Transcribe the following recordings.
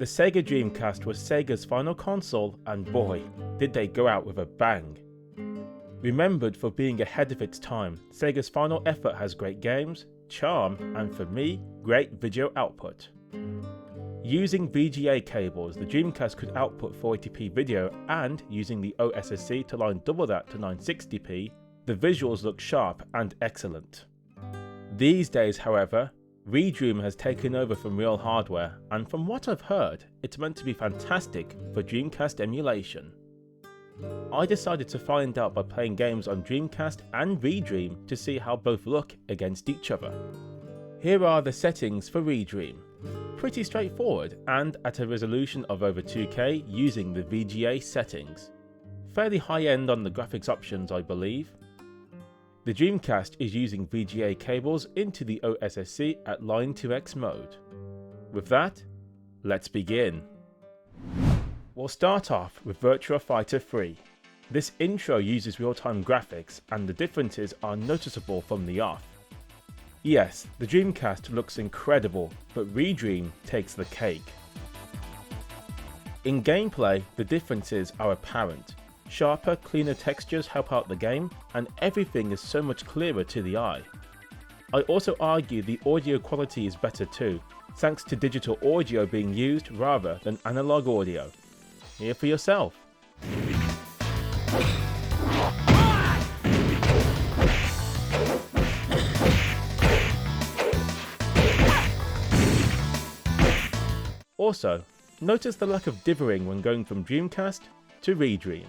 The Sega Dreamcast was Sega's final console, and boy, did they go out with a bang. Remembered for being ahead of its time, Sega's final effort has great games, charm, and for me, great video output. Using VGA cables, the Dreamcast could output 480p video, and using the OSSC to line double that to 960p, the visuals look sharp and excellent. These days, however, ReDream has taken over from real hardware, and from what I've heard, it's meant to be fantastic for Dreamcast emulation. I decided to find out by playing games on Dreamcast and ReDream to see how both look against each other. Here are the settings for ReDream. Pretty straightforward and at a resolution of over 2K using the VGA settings. Fairly high end on the graphics options, I believe. The Dreamcast is using VGA cables into the OSSC at Line 2X mode. With that, let's begin. We'll start off with Virtua Fighter 3. This intro uses real-time graphics and the differences are noticeable from the off. Yes, the Dreamcast looks incredible, but ReDream takes the cake. In gameplay, the differences are apparent. Sharper, cleaner textures help out the game, and everything is so much clearer to the eye. I also argue the audio quality is better too, thanks to digital audio being used rather than analog audio. Hear for yourself. Also, notice the lack of dithering when going from Dreamcast to ReDream.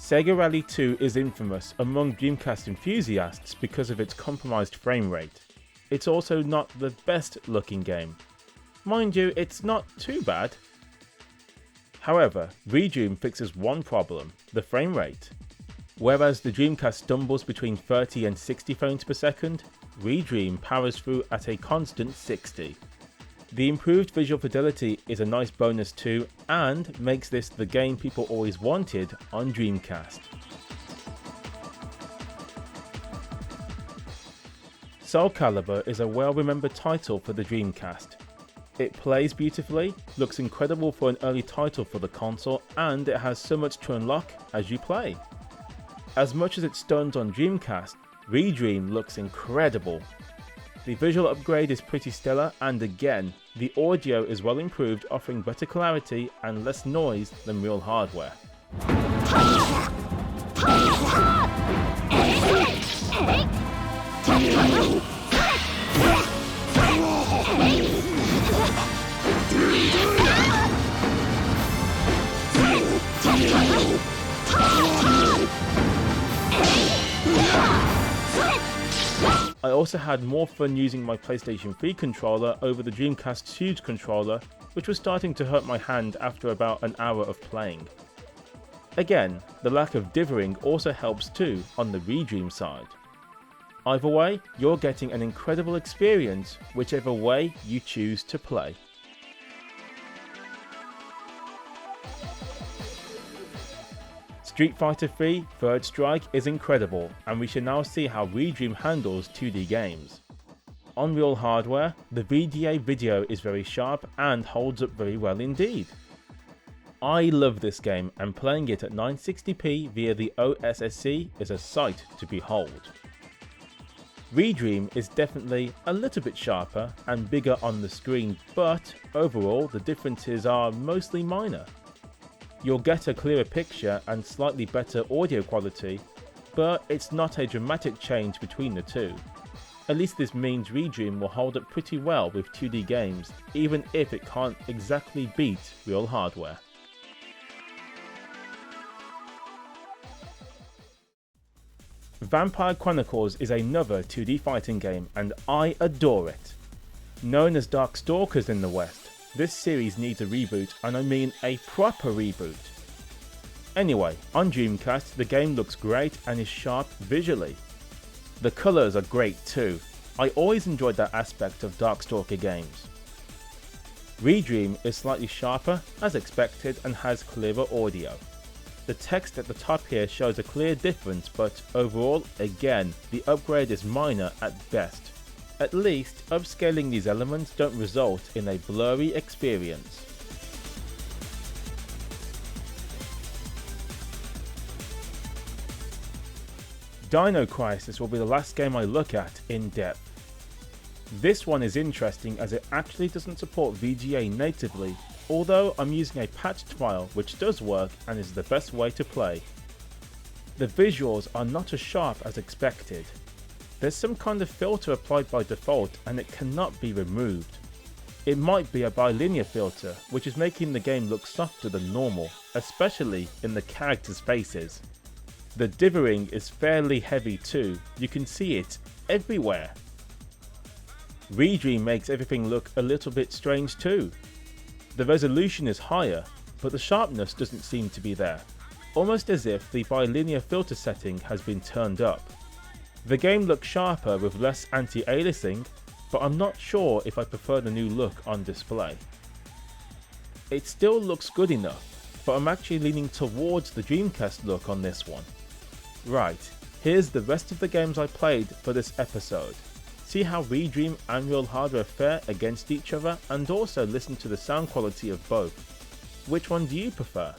Sega Rally 2 is infamous among Dreamcast enthusiasts because of its compromised frame rate. It's also not the best looking game. Mind you, it's not too bad. However, ReDream fixes one problem, the frame rate. Whereas the Dreamcast stumbles between 30 and 60 frames per second, ReDream powers through at a constant 60. The improved visual fidelity is a nice bonus too, and makes this the game people always wanted on Dreamcast. Soulcalibur is a well-remembered title for the Dreamcast. It plays beautifully, looks incredible for an early title for the console, and it has so much to unlock as you play. As much as it stuns on Dreamcast, ReDream looks incredible. The visual upgrade is pretty stellar, and again, the audio is well improved, offering better clarity and less noise than real hardware. I also had more fun using my PlayStation 3 controller over the Dreamcast 2's controller, which was starting to hurt my hand after about an hour of playing. Again, the lack of dithering also helps too on the ReDream side. Either way, you're getting an incredible experience whichever way you choose to play. Street Fighter 3 Third Strike is incredible, and we should now see how ReDream handles 2D games. On real hardware, the VGA video is very sharp and holds up very well indeed. I love this game, and playing it at 960p via the OSSC is a sight to behold. ReDream is definitely a little bit sharper and bigger on the screen, but overall the differences are mostly minor. You'll get a clearer picture and slightly better audio quality, but it's not a dramatic change between the two. At least this means ReDream will hold up pretty well with 2D games, even if it can't exactly beat real hardware. Vampire Chronicles is another 2D fighting game, and I adore it. Known as Darkstalkers in the West, this series needs a reboot, and I mean a proper reboot. Anyway, on Dreamcast, the game looks great and is sharp visually. The colours are great too. I always enjoyed that aspect of Darkstalker games. ReDream is slightly sharper, as expected, and has clearer audio. The text at the top here shows a clear difference, but overall, again, the upgrade is minor at best. At least, upscaling these elements don't result in a blurry experience. Dino Crisis will be the last game I look at in depth. This one is interesting as it actually doesn't support VGA natively, although I'm using a patched file which does work and is the best way to play. The visuals are not as sharp as expected. There's some kind of filter applied by default and it cannot be removed. It might be a bilinear filter which is making the game look softer than normal, especially in the characters' faces. The dithering is fairly heavy too, you can see it everywhere. REDREAM makes everything look a little bit strange too. The resolution is higher, but the sharpness doesn't seem to be there, almost as if the bilinear filter setting has been turned up. The game looks sharper with less anti-aliasing, but I'm not sure if I prefer the new look on display. It still looks good enough, but I'm actually leaning towards the Dreamcast look on this one. Right, here's the rest of the games I played for this episode. See how REDREAM and real hardware fare against each other, and also listen to the sound quality of both. Which one do you prefer?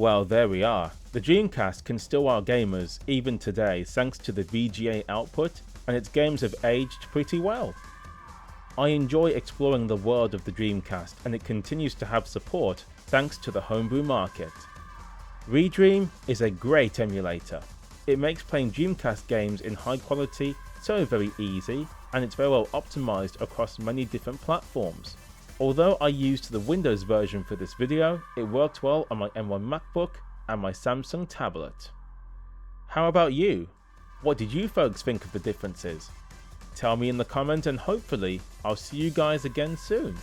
Well, there we are. The Dreamcast can still wow gamers even today thanks to the VGA output, and its games have aged pretty well. I enjoy exploring the world of the Dreamcast, and it continues to have support thanks to the homebrew market. REDREAM is a great emulator. It makes playing Dreamcast games in high quality so very easy, and it's very well optimized across many different platforms. Although I used the Windows version for this video, it worked well on my M1 MacBook and my Samsung tablet. How about you? What did you folks think of the differences? Tell me in the comments, and hopefully I'll see you guys again soon.